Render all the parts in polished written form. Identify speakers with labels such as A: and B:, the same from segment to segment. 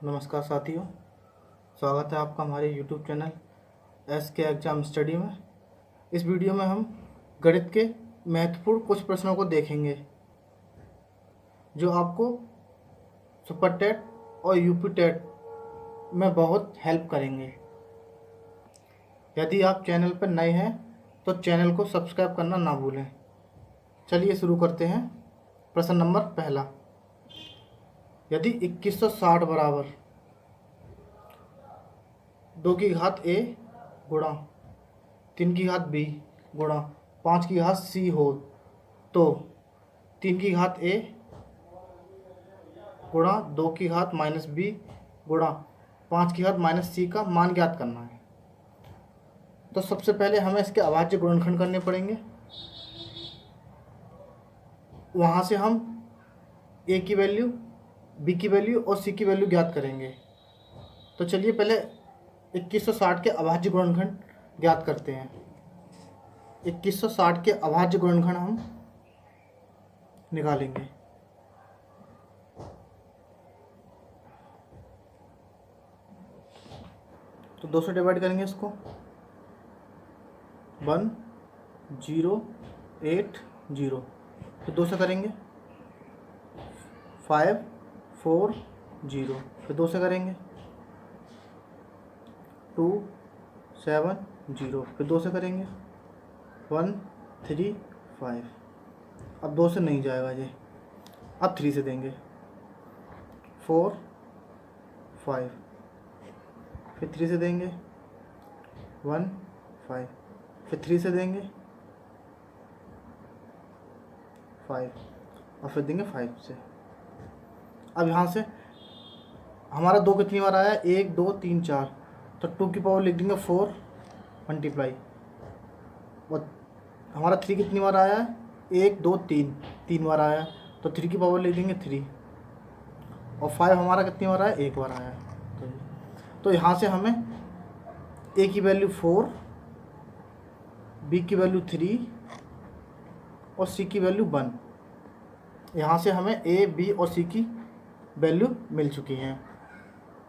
A: नमस्कार साथियों, स्वागत है आपका हमारे YouTube channel SK exam study में। इस वीडियो में हम गणित के महत्वपूर्ण कुछ प्रश्नों को देखेंगे जो आपको सुपर टेट और यूपी टेट में बहुत हेल्प करेंगे। यदि आप चैनल पर नए हैं तो चैनल को सब्सक्राइब करना ना भूलें। चलिए शुरू करते हैं। प्रश्न नंबर पहला, यदि 2160 बराबर 2 की घात a गुणा 3 की घात b गुणा 5 की घात c हो तो 3 की घात a गुणा 2 की घात माइनस b गुणा 5 की घात माइनस c का मान ज्ञात करना है। तो सबसे पहले हमें इसके अभाज्य गुणनखंड करने पड़ेंगे। वहाँ से हम a की वैल्यू, b की वैल्यू और c की वैल्यू ज्ञात करेंगे। तो चलिए पहले 2160 के अभाज्य गुणनखंड ज्ञात करते हैं। 2160 के अभाज्य गुणनखंड हम निकालेंगे। तो 2 से डिवाइड करेंगे इसको। 1 0 8 0, फिर 2 से करेंगे 5 4 0, फिर 2 से करेंगे 2 7 0, फिर 2 से करेंगे 1 3 5। अब 2 से नहीं जाएगा ये, अब 3 से देंगे 4 5, फिर 3 से देंगे 1 5, फिर 3 से देंगे 5 और फिर देंगे 5 से। अब यहाँ से हमारा 2 कितनी बार आया है? 1 2 3 4, तो 2 की पावर लिख देंगे 4 मल्टीप्लाई। और हमारा 3 कितनी बार आया है? 1 2 3, 3 बार आया है, तो 3 की पावर लिख देंगे 3। और 5 हमारा कितनी बार आया? 1 बार आया है। तो यहाँ से हमें a की वैल्यू 4, b की वैल्यू 3 और c की वैल्यू 1। यहाँ से हमें a, b और c की वैल्यू मिल चुकी हैं।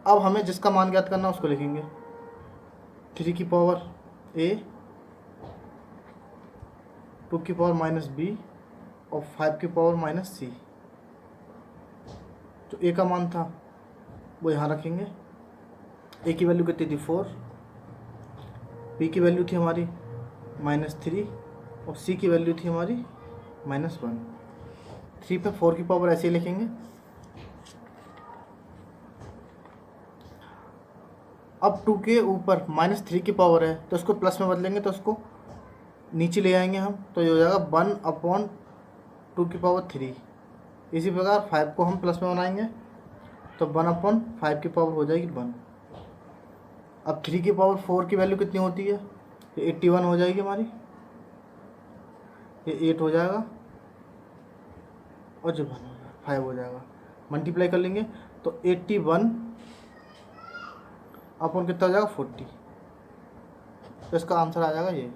A: अब हमें जिसका मान ज्ञात करना है उसको लिखेंगे। 3 की पावर a, 2 की पावर माइनस b और 5 की पावर माइनस c। जो a का मान था वो यहाँ रखेंगे। a की वैल्यू कितनी थी? 4, b की वैल्यू थी हमारी -3 और c की वैल्यू थी हमारी -1। 3 पे 4 की पावर ऐसे ही लिखेंगे। अब 2 के ऊपर -3 की पावर है तो इसको प्लस में बदलेंगे, तो उसको नीचे ले आएंगे हम, तो ये हो जाएगा 1/2 की पावर 3। इसी प्रकार 5 को हम प्लस में बनाएंगे तो 1/5 की पावर हो जाएगी 1। अब 3 की पावर 4 की वैल्यू कितनी होती है? ये 81 हो जाएगी हमारी, ये 8 हो जाएगा और जो 5 हो जाएगा। मल्टीप्लाई कर लेंगे तो 81 अपन कितना हो जाएगा? 40। तो इसका आंसर आ जाएगा ये।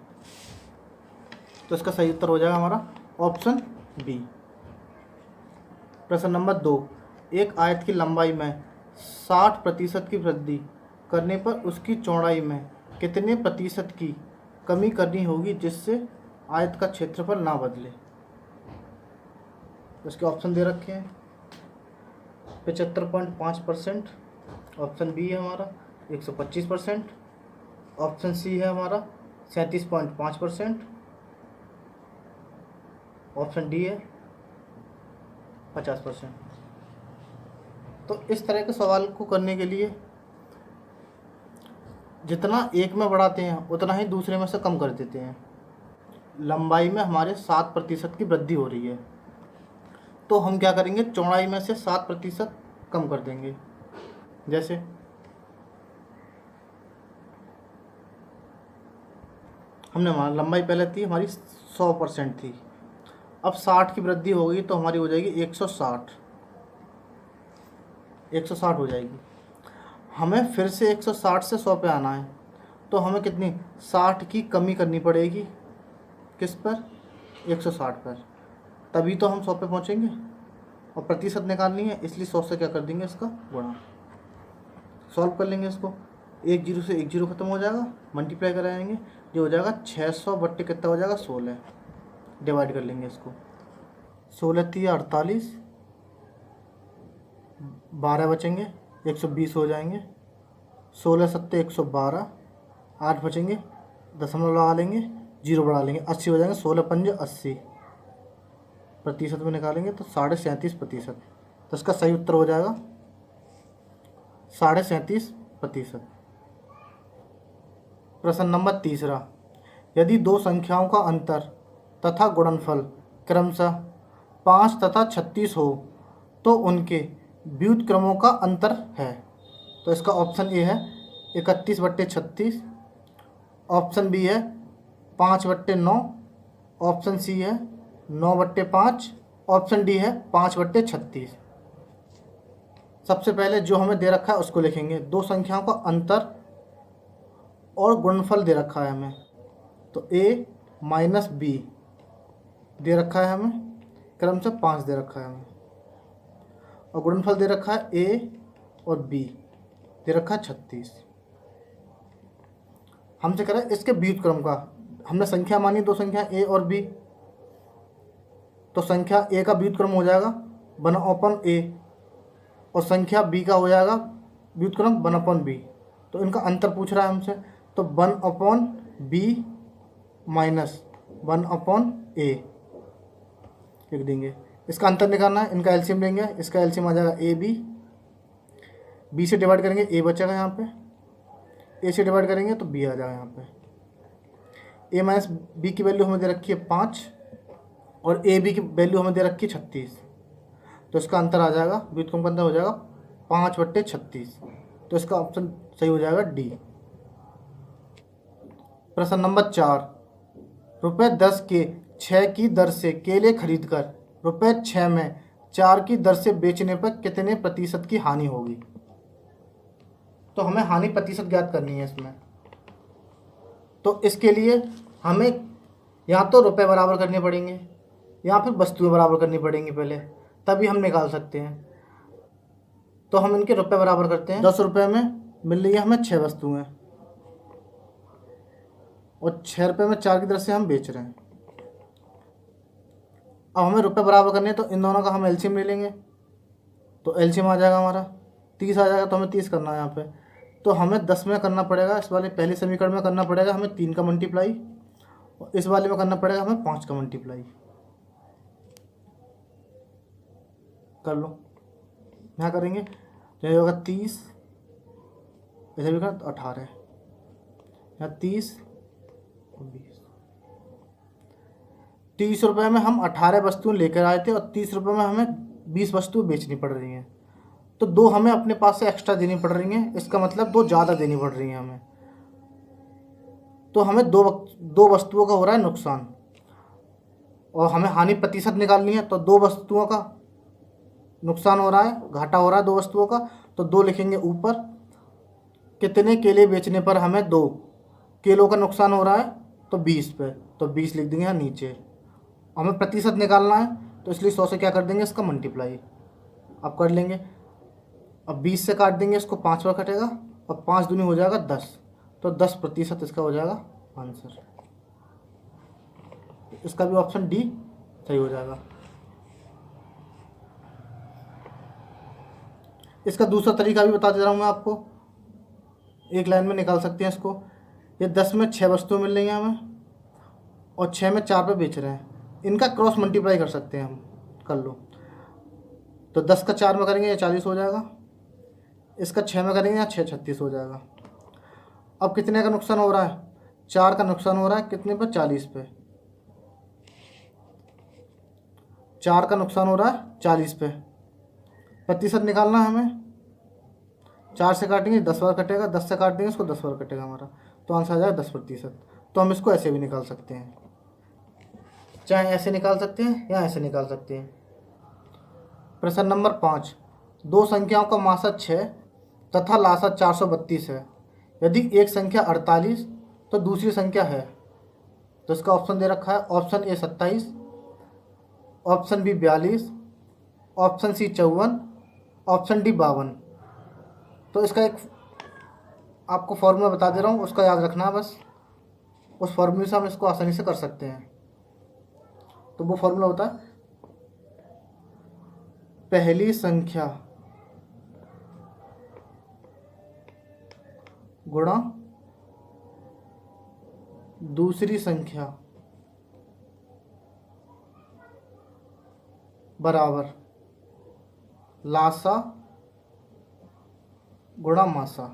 A: तो इसका सही उत्तर हो जाएगा हमारा ऑप्शन बी। प्रश्न नंबर 2, एक आयत की लंबाई में 60% की वृद्धि करने पर उसकी चौड़ाई में कितने प्रतिशत की कमी करनी होगी जिससे आयत का क्षेत्रफल ना बदले? इसके ऑप्शन दे रखे हैं। 75.5%, ऑप्शन बी है हमारा 125%, ऑप्शन सी है हमारा 37.5%, ऑप्शन डी है 50%। तो इस तरह के सवाल को करने के लिए जितना एक में बढ़ाते हैं उतना ही दूसरे में से कम कर देते हैं। लंबाई में हमारे 7% की वृद्धि हो रही है, तो हम क्या करेंगे? चौड़ाई में से 7% कम कर देंगे। जैसे हमने हमारा लंबाई पहले थी हमारी 100% थी, अब 60 की वृद्धि हो गई तो हमारी हो जाएगी 160 हो जाएगी। हमें फिर से 160 से 100 पे आना है, तो हमें कितनी 60 की कमी करनी पड़ेगी। किस पर? 160 पर, तभी तो हम 100 पे पहुँचेंगे। और प्रतिशत निकालनी है, इसलिए 100 से क्या कर देंगे? इसका गुणा। सॉल्व कर लेंगे इसको। एक जीरो से एक जीरो खत्म हो जाएगा, मल्टीप्लाई कराएंगे, जो हो जाएगा 600 बट्टे कितना हो जाएगा 16। डिवाइड कर लेंगे इसको, 16 3 48, 12 बचेंगे, 120 हो जाएंगे, 16 7 112, 8 बचेंगे, दशमलव लगा लेंगे, जीरो बढ़ा लेंगे, 80 हो जाएंगे, 16 पंजे 80, प्रतिशत में निकालेंगे तो 37.5%। तो इसका सही उत्तर हो जाएगा 37.5%। प्रश्न नंबर तीसरा, यदि दो संख्याओं का अंतर तथा गुणनफल क्रमशः 5 तथा 36 हो तो उनके व्युत्क्रमों का अंतर है। तो इसका ऑप्शन ए है 31/36, ऑप्शन बी है 5/9, ऑप्शन सी है 9/5, ऑप्शन डी है 5/36। सबसे पहले जो हमें दे रखा है उसको लिखेंगे। दो संख्याओं का अंतर और गुणनफल दे रखा है हमें, तो a माइनस बी दे रखा है हमें, क्रमशः 5 दे रखा है हमें, और गुणनफल दे रखा है a और b दे रखा है 36। हमसे कह रहा है इसके व्युत्क्रम का। हमने संख्या मानी दो संख्या a और b, तो संख्या a का व्युत्क्रम हो जाएगा 1/a और संख्या b का हो जाएगा व्युत्क्रम 1/b। तो इनका अंतर पूछ रहा है हमसे, तो 1/b माइनस 1/a लिख देंगे। इसका अंतर निकालना है, इनका एलसीएम लेंगे, इसका एलसीएम आ जाएगा b से डिवाइड करेंगे a बचेगा यहाँ पे, a से डिवाइड करेंगे तो b आ जाएगा यहाँ पे। a माइनस b की वैल्यू हमें दे रखी है 5 और a b की वैल्यू हमें दे रखी है 36। तो इसका अंतर आ जाएगा, व्युत्क्रम का अंतर हो जाएगा 5/36। तो इसका ऑप्शन सही हो जाएगा डी। प्रश्न नंबर 4, रुपये 10 के 6 की दर से केले खरीदकर रुपये 6 में 4 की दर से बेचने पर कितने प्रतिशत की हानि होगी। तो हमें हानि प्रतिशत ज्ञात करनी है इसमें। तो इसके लिए हमें या तो रुपये बराबर करने पड़ेंगे या फिर वस्तुएं बराबर करनी पड़ेंगी पहले, तभी हम निकाल सकते हैं। तो हम इनके रुपये बराबर करते हैं। 10 रुपये में मिल रही है हमें 6 वस्तुएं और 6 रुपये में 4 की दर से हम बेच रहे हैं। अब हमें रुपये बराबर करने हैं, तो इन दोनों का हम एलसीएम ले लेंगे। तो एलसीएम आ जाएगा हमारा 30 आ जाएगा, तो हमें 30 करना है यहाँ पे। तो हमें 10 में करना पड़ेगा, इस वाले पहले समीकरण में करना पड़ेगा हमें 3 का मल्टीप्लाई, और इस वाले में करना पड़ेगा हमें 5 का मल्टीप्लाई। कर लो, यहाँ करेंगे तो ये होगा 30, ऐसे भी करना 18, यहाँ 30 और 20। 30 रुपये में हम 18 वस्तुएं लेकर आए थे और 30 रुपये में हमें 20 वस्तुएं बेचनी पड़ रही हैं। तो 2 हमें अपने पास से एक्स्ट्रा देनी पड़ रही हैं, इसका मतलब 2 ज़्यादा देनी पड़ रही हैं हमें। तो हमें दो वस्तुओं का हो रहा है नुकसान और हमें हानि प्रतिशत निकालनी है। तो 2 वस्तुओं का नुकसान हो रहा है, घाटा हो रहा है 2 वस्तुओं का, तो 2 लिखेंगे ऊपर। कितने केले बेचने पर हमें 2 किलो का नुकसान हो रहा है, तो 20 पे, तो 20 लिख देंगे यहाँ नीचे। हमें प्रतिशत निकालना है, तो इसलिए 100 से क्या कर देंगे इसका मल्टीप्लाई। अब कर लेंगे, अब 20 से काट देंगे इसको, 5 बार कटेगा और 5 दूनी हो जाएगा 10, तो 10% इसका हो जाएगा आंसर। इसका भी ऑप्शन डी सही हो जाएगा। इसका दूसरा तरीका भी बता दे रहा हूँ मैं आपको, एक लाइन में निकाल सकते हैं इसको। ये 10 में 6 वस्तुएं मिल रही हैं हमें और 6 में 4 पे बेच रहे हैं, इनका क्रॉस मल्टीप्लाई कर सकते हैं हम। कर लो, तो 10 का 4 में करेंगे ये 40 हो जाएगा, इसका 6 में करेंगे यहाँ 6 36 हो जाएगा। अब कितने का नुकसान हो रहा है, 4 का नुकसान हो रहा है कितने पर, 40 पे। 4 का नुकसान हो रहा है 40 पे। प्रतिशत निकालना है हमें, 4 से काटेंगे 10 बार कटेगा, 10 से काट देंगे इसको 10 बार कटेगा हमारा, तो आंसर आ जाएगा 10%। तो हम इसको ऐसे भी निकाल सकते हैं, चाहे ऐसे निकाल सकते हैं या ऐसे निकाल सकते हैं। प्रश्न नंबर 5, 2 संख्याओं का मासक 6 तथा लासक 432 है। यदि एक संख्या 48 तो दूसरी संख्या है। तो इसका ऑप्शन दे रखा है, option A 27, option B 42, option C 54, option D 52। तो इसका एक आपको फॉर्मूला बता दे रहा हूँ, उसका याद रखना है बस। उस फॉर्मूले से हम इसको आसानी से कर सकते हैं। तो वो फॉर्मूला होता है पहली संख्या गुणा दूसरी संख्या बराबर लासा गुणा मासा।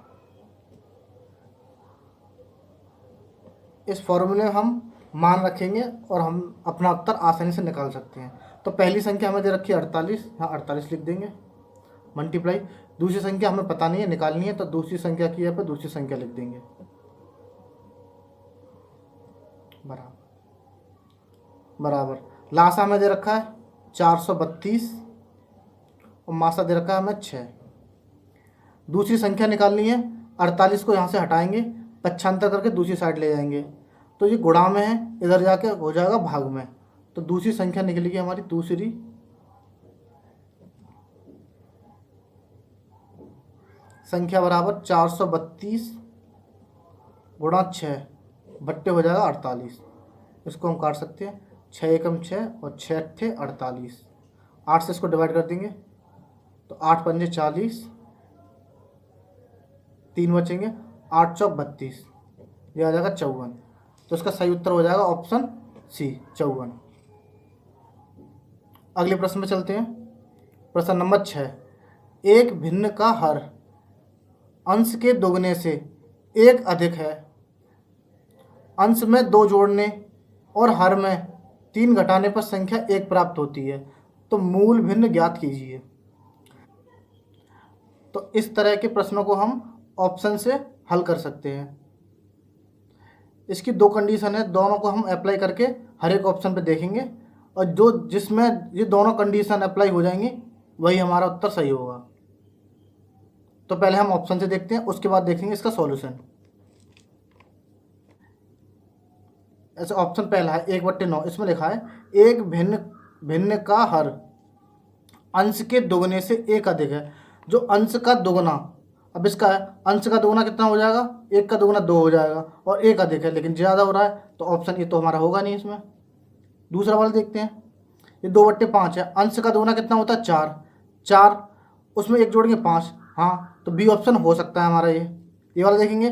A: इस फॉर्मूले में हम मान रखेंगे और हम अपना उत्तर आसानी से निकाल सकते हैं। तो पहली संख्या हमें दे रखी है 48, यहाँ 48 लिख देंगे मल्टीप्लाई। दूसरी संख्या हमें पता नहीं है, निकालनी है, तो दूसरी संख्या की यहाँ पे दूसरी संख्या लिख देंगे बराबर लासा हमें दे रखा है 432 और मासा दे रखा है हमें 6। दूसरी संख्या निकालनी है, 48 को यहाँ से हटाएंगे, 95 करके दूसरी साइड ले जाएंगे, तो ये गुणा में है, इधर जाके हो जाएगा भाग में। तो दूसरी संख्या निकलेगी हमारी, दूसरी संख्या बराबर 432 गुणा 6 बट्टे हो जाएगा 48। इसको हम काट सकते हैं, 6 एकम 6 और 6 अट्ठे 48। 8 से इसको डिवाइड कर देंगे तो 8 पंजे 40, 3 बचेंगे, 8 चौक 32, ये आ जाएगा 54। तो इसका सही उत्तर हो जाएगा ऑप्शन सी 54। अगले प्रश्न में चलते हैं। प्रश्न नंबर 6, एक भिन्न का हर अंश के दोगुने से एक अधिक है। अंश में 2 जोड़ने और हर में 3 घटाने पर संख्या 1 प्राप्त होती है, तो मूल भिन्न ज्ञात कीजिए। तो इस तरह के प्रश्नों को हम ऑप्शन से हल कर सकते हैं। इसकी 2 कंडीशन है, दोनों को हम अप्लाई करके हर एक ऑप्शन पे देखेंगे, और जो जिसमें ये दोनों कंडीशन अप्लाई हो जाएंगी वही हमारा उत्तर सही होगा। तो पहले हम ऑप्शन से देखते हैं, उसके बाद देखेंगे इसका सॉल्यूशन। ऐसे ऑप्शन पहला है 1/9, इसमें लिखा है एक भिन्न का हर अंश के दोगुने से एक अधिक है। जो अंश का दोगुना, अब इसका है अंश का दोगुना कितना हो जाएगा, 1 का दोगुना 2 हो जाएगा, और एक अधिक है लेकिन ज़्यादा हो रहा है, तो ऑप्शन ये तो हमारा होगा नहीं इसमें। दूसरा वाला देखते हैं, ये 2/5 है, अंश का दोगुना कितना होता है 4, उसमें 1 जोड़ेंगे 5, हाँ, तो बी ऑप्शन हो सकता है हमारा। ये वाला देखेंगे,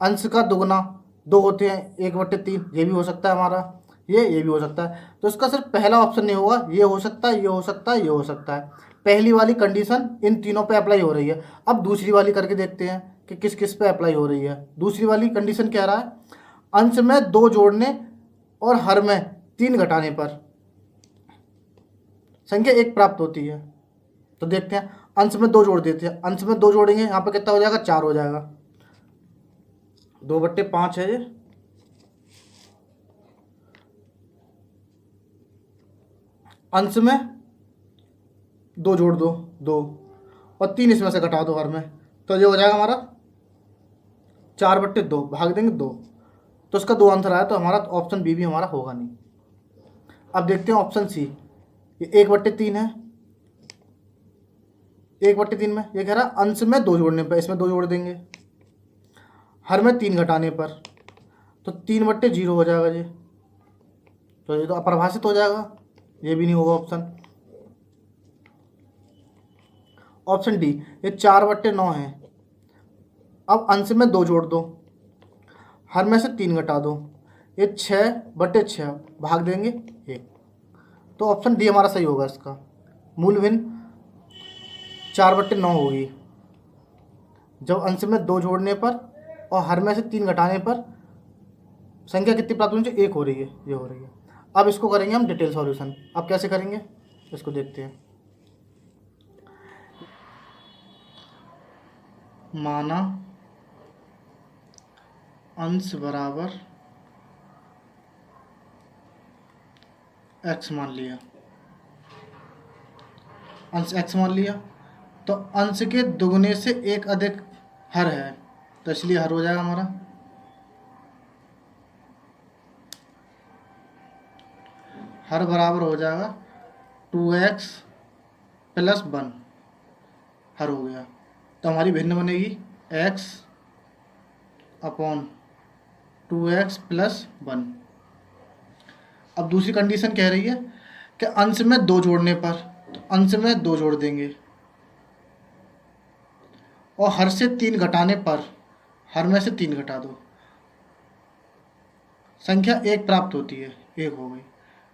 A: अंश का दोगुना 2 होते हैं, 1/3, ये भी हो सकता है हमारा, ये भी हो सकता है। तो इसका सिर्फ पहला ऑप्शन नहीं होगा, ये हो सकता है, ये हो सकता है, ये हो सकता है। पहली वाली कंडीशन इन तीनों पे अप्लाई हो रही है। अब दूसरी वाली करके देखते हैं कि किस किस पे अप्लाई हो रही है। दूसरी वाली कंडीशन कह रहा है अंश में 2 जोड़ने और हर में 3 घटाने पर संख्या 1 प्राप्त होती है। तो देखते हैं, अंश में 2 जोड़ देते हैं, अंश में 2 जोड़ेंगे, यहाँ पे कितना हो जाएगा 4 हो जाएगा, 2/5 है ये, अंश में 2 जोड़ दो 2 और 3 इसमें से घटा दो हर में, तो ये हो जाएगा हमारा 4/2, भाग देंगे 2, तो इसका 2 आंसर आया, तो हमारा ऑप्शन बी भी हमारा होगा नहीं। अब देखते हैं ऑप्शन सी, ये 1/3 है, 1/3 में ये कह रहा है अंश में 2 जोड़ने पर, इसमें 2 जोड़ देंगे, हर में 3 घटाने पर, तो 3/0 हो जाएगा ये, तो ये तो अपरिभाषित हो जाएगा, ये भी नहीं होगा ऑप्शन। ऑप्शन डी, ये 4/9 है, अब अंश में 2 जोड़ दो, हर में से 3 घटा दो, ये 6/6, भाग देंगे 1, तो ऑप्शन डी हमारा सही होगा। इसका मूल भिन्न 4/9 होगी, जब अंश में 2 जोड़ने पर और हर में से 3 घटाने पर संख्या कितनी प्राप्त होनी चाहिए, 1 हो रही है, ये हो रही है। अब इसको करेंगे हम डिटेल सॉल्यूशन। अब कैसे करेंगे इसको देखते हैं। माना अंश बराबर x मान लिया, अंश x मान लिया, तो अंश के दुगने से एक अधिक हर है, तो इसलिए हर हो जाएगा हमारा। हर बराबर हो जाएगा 2x + 1, हर हो गया, तो हमारी भिन्न बनेगी x अपॉन 2x प्लस 1। अब दूसरी कंडीशन कह रही है कि अंश में 2 जोड़ने पर, तो अंश में 2 जोड़ देंगे, और हर से 3 घटाने पर हर में से 3 घटा दो, संख्या 1 प्राप्त होती है, 1 हो गई।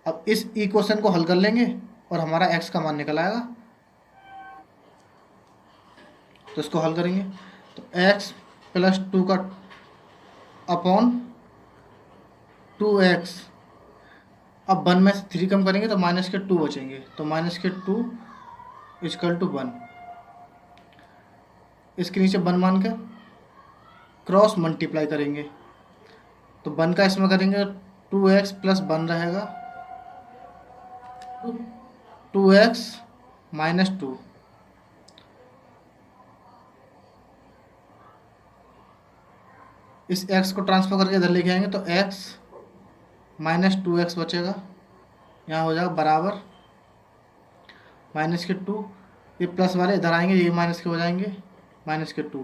A: अब इस इक्वेशन को हल कर लेंगे और हमारा x का मान निकल आएगा। तो इसको हल करेंगे तो x प्लस 2 का अपॉन 2x, अब 1 में से 3 कम करेंगे तो माइनस के 2 बचेंगे, तो माइनस के 2 इक्वल टू 1। इसके नीचे 1 मान के क्रॉस मल्टीप्लाई करेंगे, तो 1 का इसमें करेंगे 2x प्लस 1 रहेगा, 2x माइनस 2। इस x को ट्रांसफर करके इधर लेके आएंगे तो x माइनस 2x बचेगा, यहाँ हो जाएगा बराबर माइनस के 2, ये प्लस वाले इधर आएंगे, ये माइनस के हो जाएंगे, माइनस के 2।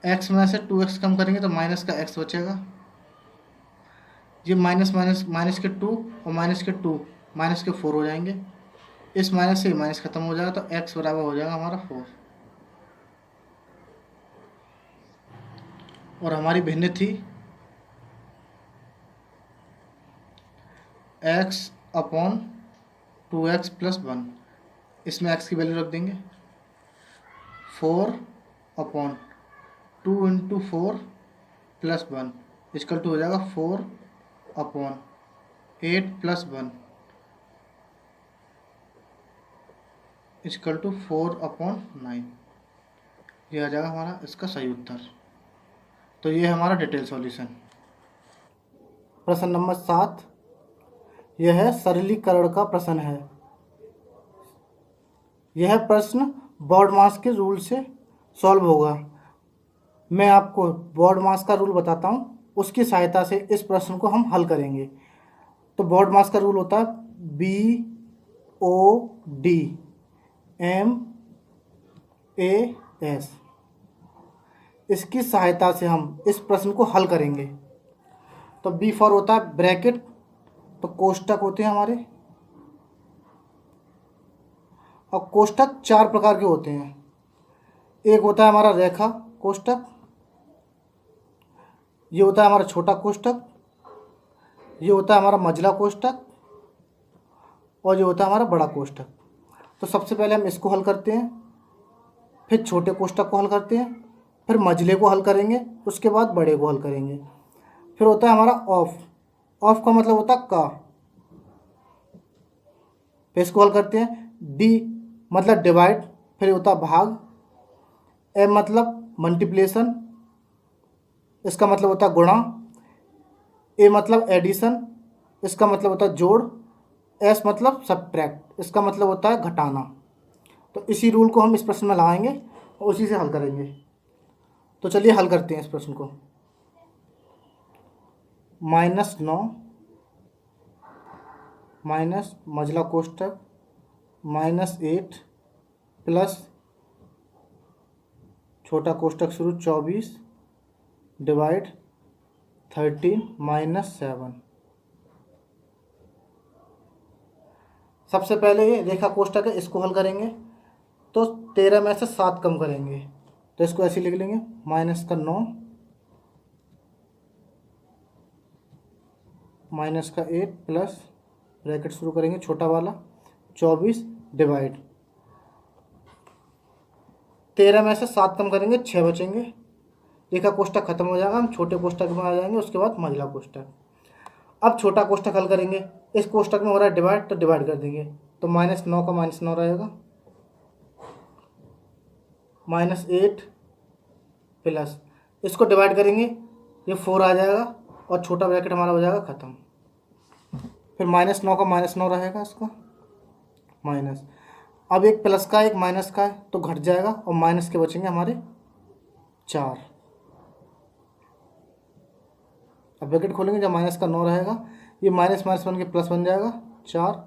A: x में से 2x कम करेंगे तो माइनस का x बचेगा, ये माइनस माइनस माइनस के 2 और माइनस के 2 माइनस के 4 हो जाएंगे, इस माइनस से माइनस खत्म हो जाएगा, तो x बराबर हो जाएगा हमारा 4। और हमारी भिन्न थी x अपॉन 2x प्लस 1, इसमें x की वैल्यू रख देंगे 4 upon 2 into 4 plus 1 equal to हो जाएगा 4 upon 8 plus 1 equal to 4 upon 9। ये आ जाएगा हमारा इसका सही उत्तर। तो ये हमारा डिटेल सॉल्यूशन। प्रश्न नंबर 7, यह सरलीकरण का प्रश्न है। यह प्रश्न बॉडमास के रूल से सॉल्व होगा। मैं आपको बॉडमास का रूल बताता हूँ, उसकी सहायता से इस प्रश्न को हम हल करेंगे। तो बॉडमास का रूल होता है BODMAS। इसकी सहायता से हम इस प्रश्न को हल करेंगे। तो B फॉर होता है ब्रैकेट, तो कोष्टक होते हैं हमारे, और कोष्टक 4 प्रकार के होते हैं। एक होता है हमारा रेखा कोष्टक, ये होता है हमारा छोटा कोष्टक, ये होता है हमारा मंझला कोष्टक, और ये होता है हमारा बड़ा कोष्टक। तो सबसे पहले हम इसको हल करते हैं, फिर छोटे कोष्टक को हल करते हैं, फिर मंझले को हल करेंगे, उसके बाद बड़े को हल करेंगे। फिर होता है हमारा ऑफ, ऑफ का मतलब होता है का, फिर इसको हल करते हैं। डी मतलब डिवाइड, फिर होता है भाग। एम मतलब मल्टीप्लिकेशन, इसका मतलब होता है गुणा। ए मतलब एडिशन, इसका मतलब होता है जोड़। एस मतलब सब्ट्रैक्ट, इसका मतलब होता है घटाना। तो इसी रूल को हम इस प्रश्न में लगाएंगे और उसी से हल करेंगे। तो चलिए हल करते हैं इस प्रश्न को। -9 माइनस मंझला कोष्टक -8 प्लस छोटा कोष्टक शुरू 24 डिवाइड 13 -7। सबसे पहले ये रेखा कोष्टक है, इसको हल करेंगे। तो 13 में से 7 कम करेंगे, तो इसको ऐसे लिख लेंगे -9 -8 प्लस ब्रैकेट शुरू करेंगे छोटा वाला 24 डिवाइड 13 में से 7 कम करेंगे 6 बचेंगे। रेखा कोष्टक खत्म हो जाएगा, हम छोटे कोष्टक में आ जाएंगे, उसके बाद मंझला कोष्टक। अब छोटा कोष्टक हल करेंगे, इस कोष्टक में हो रहा है डिवाइड, तो डिवाइड कर देंगे, तो -9 का -9 रहेगा, -8 प्लस इसको डिवाइड करेंगे, ये 4 आ जाएगा और छोटा ब्रैकेट हमारा हो जाएगा ख़त्म। फिर -9 का -9 रहेगा इसका माइनस। अब एक प्लस का एक माइनस का है तो घट जाएगा और माइनस के बचेंगे हमारे 4। अब ब्रैकेट खोलेंगे, जब माइनस का 9 रहेगा, ये माइनस माइनस बन के प्लस बन जाएगा 4।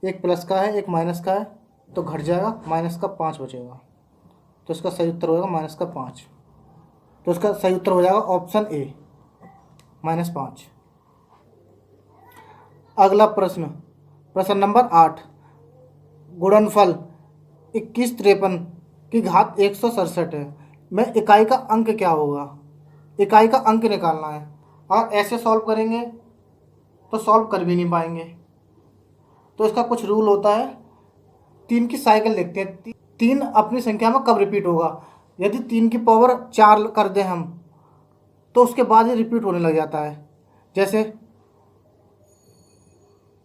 A: एक प्लस का है एक माइनस का है तो घट जाएगा, माइनस का 5 बचेगा। तो इसका सही उत्तर होगा -5। तो इसका सही उत्तर हो जाएगा ऑप्शन ए -5। अगला प्रश्न, प्रश्न नंबर 8, गुणनफल 2153 की घात 167 है, में इकाई का अंक क्या होगा? इकाई का अंक निकालना है। अगर ऐसे सॉल्व करेंगे तो सॉल्व कर भी नहीं पाएंगे। तो इसका कुछ रूल होता है। 3 की साइकिल देखते हैं। 3 अपनी संख्या में कब रिपीट होगा? यदि 3 की पावर 4 कर दें हम तो उसके बाद ये रिपीट होने लग जाता है। जैसे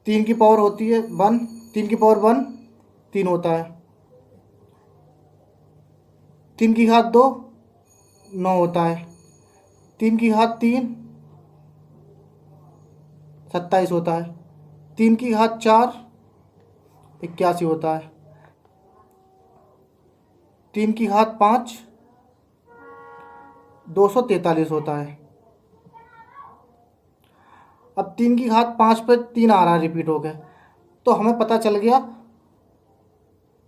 A: 3 की पावर होती है 1, 3 की पावर 1 3 होता है, 3 की घात 2 9 होता है, 3 की घात 3 27 होता है, 3 की घात 4 81 होता है, 3 की घात 5 243 होता है। अब 3 की घात 5 पे 3 आ रहा है रिपीट हो गया, तो हमें पता चल गया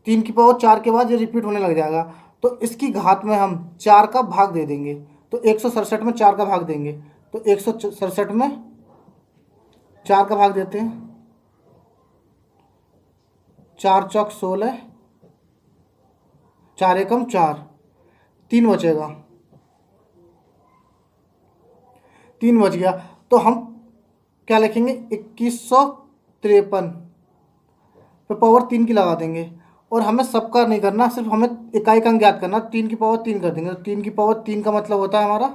A: 3 की पावर 4 के बाद ये रिपीट होने लग जाएगा। तो इसकी घात में हम 4 का भाग दे देंगे, तो 167 में 4 का भाग देंगे, तो 167 में 4 का भाग देते हैं, 4 चौक 16, 4 एकम 4, 3 बचेगा, 3 बच गया। तो हम क्या लिखेंगे? 2153 पे पावर 3 की लगा देंगे। और हमें सबका नहीं करना, सिर्फ हमें इकाई का अंक ज्ञात करना। 3 की पावर 3 कर देंगे, तो 3 की पावर 3 का मतलब होता है हमारा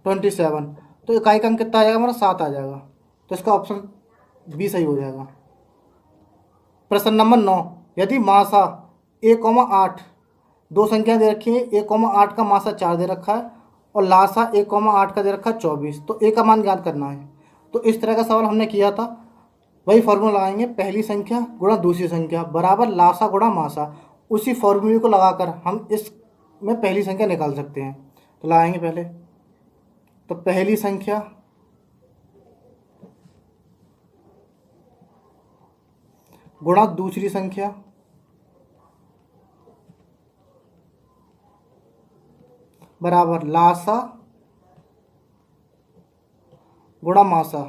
A: 27। तो इकाई का अंक कितना आ जाएगा हमारा? 7 आ जाएगा। तो इसका ऑप्शन बी सही हो जाएगा। प्रश्न नंबर 9, यदि मासा 1,8 दो संख्या दे रखी है, 1,8 का मासा 4 दे रखा है और लासा 1,8 का दे रखा है 24, तो ए का मान ज्ञात करना है। तो इस तरह का सवाल हमने किया था, वही फॉर्मूला लगाएंगे, पहली संख्या गुणा दूसरी संख्या बराबर लासा गुणा मासा। उसी फॉर्मूले को लगाकर हम इसमें पहली संख्या निकाल सकते हैं। तो लगाएंगे पहले, तो पहली संख्या गुणा दूसरी संख्या बराबर लासा गुणा मासा।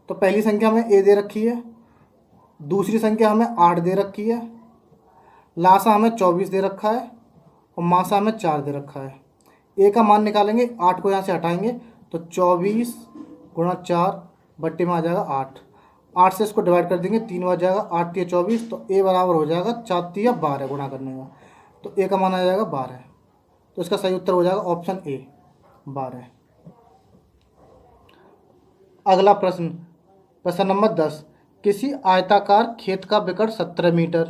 A: तो पहली संख्या हमें ए दे रखी है, दूसरी संख्या हमें 8 दे रखी है, लासा हमें 24 दे रखा है और मासा हमें 4 दे रखा है। ए का मान निकालेंगे, 8 को यहाँ से हटाएंगे तो 24 गुणा 4 बट्टे में आ जाएगा 8। 8 से इसको डिवाइड कर देंगे, 3 बच जाएगा, 8 3 24, तो ए बराबर हो जाएगा 4 3 12 गुणा करने का, तो ए का मान आ जाएगा 12। तो इसका सही उत्तर हो जाएगा ऑप्शन ए 12। अगला प्रश्न, प्रश्न नंबर 10, किसी आयताकार खेत का विकर्ण 17 मीटर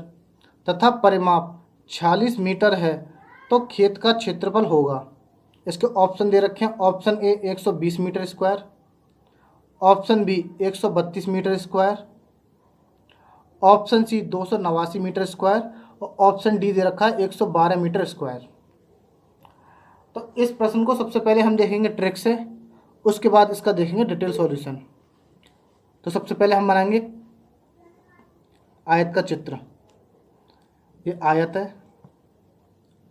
A: तथा परिमाप 46 मीटर है तो खेत का क्षेत्रफल होगा। इसके ऑप्शन दे रखे हैं। Option A 120 metre square, option B 132 metre square, option C 289 metre square और ऑप्शन डी दे रखा है 112 मीटर स्क्वायर। तो इस प्रश्न को सबसे पहले हम देखेंगे ट्रिक से, उसके बाद इसका देखेंगे डिटेल सॉल्यूशन। तो सबसे पहले हम बनाएंगे आयत का चित्र। ये आयत है,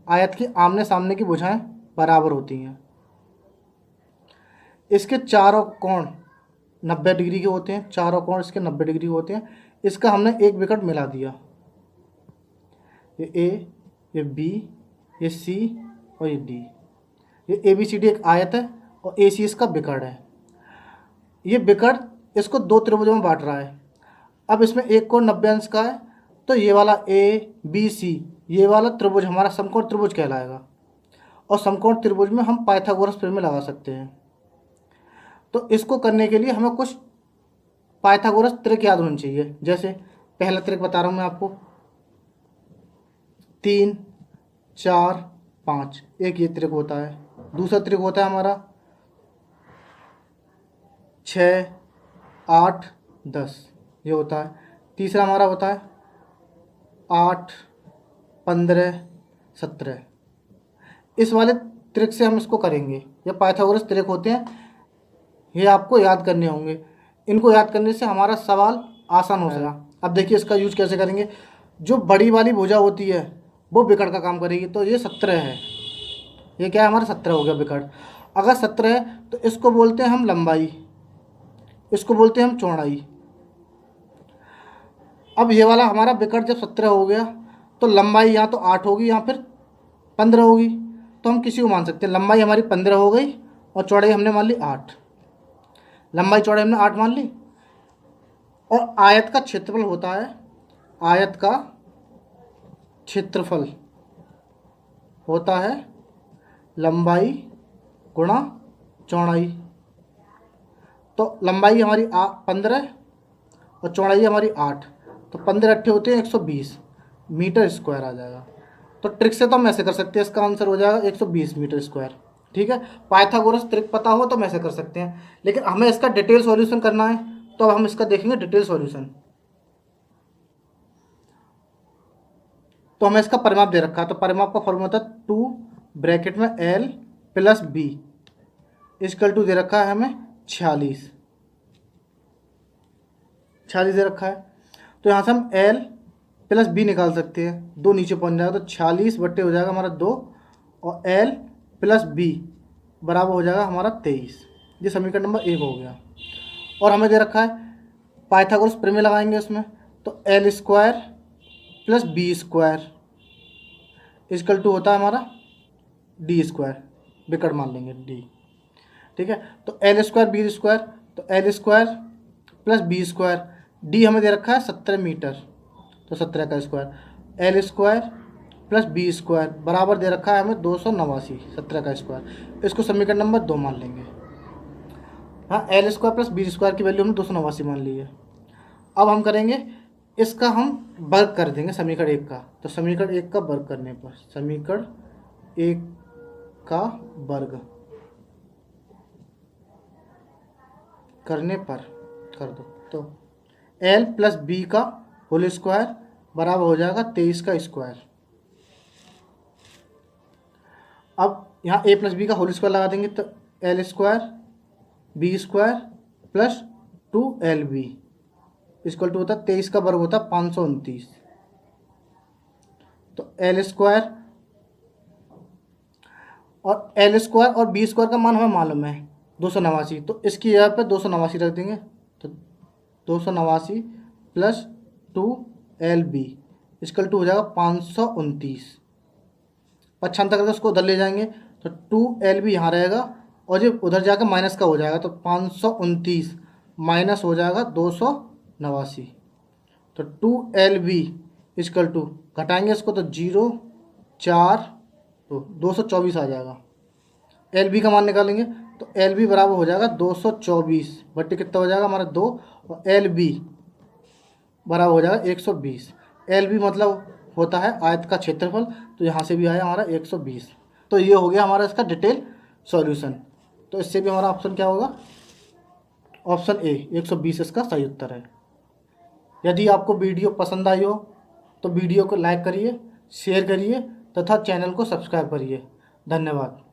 A: आयत की आमने सामने की भुजाएं बराबर होती हैं, इसके चारों कोण 90 डिग्री के होते हैं, चारों कोण इसके 90 डिग्री होते हैं। इसका हमने एक विकर्ण मिला दिया, ये ए, ये बी, ये सी और ये डी। ये ए बी सी डी एक आयत है और ए सी इसका विकर्ण है। ये विकर्ण इसको दो त्रिभुजों में बांट रहा है। अब इसमें एक कोण 90 अंश का है, तो ये वाला ए बी सी ये वाला त्रिभुज हमारा समकोण त्रिभुज कहलाएगा। और समकोण त्रिभुज में हम पाइथागोरस प्रमेय लगा सकते हैं। तो इसको करने के लिए हमें कुछ पाइथागोरस त्रिक याद होनी चाहिए। जैसे पहला त्रिक बता रहा हूँ मैं आपको, 3 4 5, एक ये त्रिक होता है। दूसरा त्रिक होता है हमारा 6 8 10, ये होता है। तीसरा हमारा होता है 8 15 17। इस वाले त्रिक से हम इसको करेंगे। ये पाइथागोरस त्रिक होते हैं, ये आपको याद करने होंगे। इनको याद करने से हमारा सवाल आसान हो जाएगा। अब देखिए इसका यूज कैसे करेंगे। जो बड़ी वाली भुजा होती है वो बिकट का काम करेगी। तो ये 17 है, ये क्या है हमारा 17 हो गया बिकट। अगर 17 है तो इसको बोलते हैं हम लंबाई, इसको बोलते हैं हम चौड़ाई। अब ये वाला हमारा बिकट जब 17 हो गया तो लंबाई यहाँ तो 8 होगी, यहाँ फिर 15 होगी। तो हम किसी को मान सकते हैं, लंबाई हमारी 15 हो गई और चौड़ाई हमने मान ली 8, लंबाई चौड़ाई हमने 8 मान ली। और आयत का क्षेत्रफल होता है, आयत का क्षेत्रफल होता है लंबाई गुणा चौड़ाई। तो लंबाई हमारी 15 और चौड़ाई हमारी 8, तो 15 अट्ठे होते हैं 120 मीटर स्क्वायर आ जाएगा। तो ट्रिक से तो हम ऐसे कर सकते हैं, इसका आंसर हो जाएगा 120 मीटर स्क्वायर। ठीक है, पाइथागोरस ट्रिक पता हो तो हम ऐसे कर सकते हैं, लेकिन हमें इसका डिटेल सॉल्यूशन करना है तो अब हम इसका देखेंगे डिटेल सॉल्यूशन। तो हमें इसका परिमाप दे रखा है, तो परिमाप का फॉर्मूला था 2 ब्रैकेट में L plus B equal to दे रखा है हमें 46 दे रखा है। तो यहाँ से हम L प्लस B निकाल सकते हैं, 2 नीचे पहुँच जाएगा तो 46 बट्टे हो जाएगा हमारा 2 और L प्लस B बराबर हो जाएगा हमारा 23। ये समीकरण नंबर 1 हो गया। और हमें दे रखा है पाइथागोरस प्रमेय लगाएंगे उसमें, तो L square plus B square equal to होता है हमारा D स्क्वायर, बिकट मान लेंगे D। ठीक है, तो L स्क्वायर B स्क्वायर, तो L square plus B square, D हमें दे रखा है 17 मीटर, तो 17 का square, L square plus B square बराबर दे रखा है हमें 289, 17 का स्क्वायर। इसको समीकरण नंबर 2 मान लेंगे। हाँ, L square plus B square की वैल्यू हमने 289 मान ली है। अब हम करेंगे इसका हम वर्ग कर देंगे समीकरण 1 का। तो समीकरण 1 का वर्ग करने पर, समीकरण 1 का वर्ग करने पर कर दो, तो L प्लस B का होल स्क्वायर बराबर हो जाएगा 23 का स्क्वायर। अब यहाँ A प्लस B का होल स्क्वायर लगा देंगे, तो L square B square plus 2LB equal to होता है 23 का वर्ग होता है 529। तो L स्क्वायर और L स्क्वायर और B स्क्वायर का मान हमें मालूम है 289, तो इसकी जगह पर 289 रख देंगे, तो 289 प्लस 2LB इक्वल टू हो जाएगा 529। पक्षांतर करके उसको उधर ले जाएंगे तो 2LB यहाँ रहेगा और जब उधर जाकर माइनस का हो जाएगा, तो 529 माइनस हो जाएगा 289, तो 2LB इक्वल टू घटाएंगे इसको तो 0 4 तो 224 आ जाएगा। LB का मान निकालेंगे तो LB बराबर हो जाएगा 224 बट्टे कितना हो जाएगा हमारा 2, और LB बराबर हो जाएगा 120। LB मतलब होता है आयत का क्षेत्रफल, तो यहाँ से भी आया हमारा 120। तो ये हो गया हमारा इसका डिटेल सॉल्यूशन। तो इससे भी हमारा ऑप्शन क्या होगा, ऑप्शन ए 120 इसका सही उत्तर है। यदि आपको वीडियो पसंद आई हो तो वीडियो को लाइक करिए, शेयर करिए तथा चैनल को सब्सक्राइब करिए। धन्यवाद।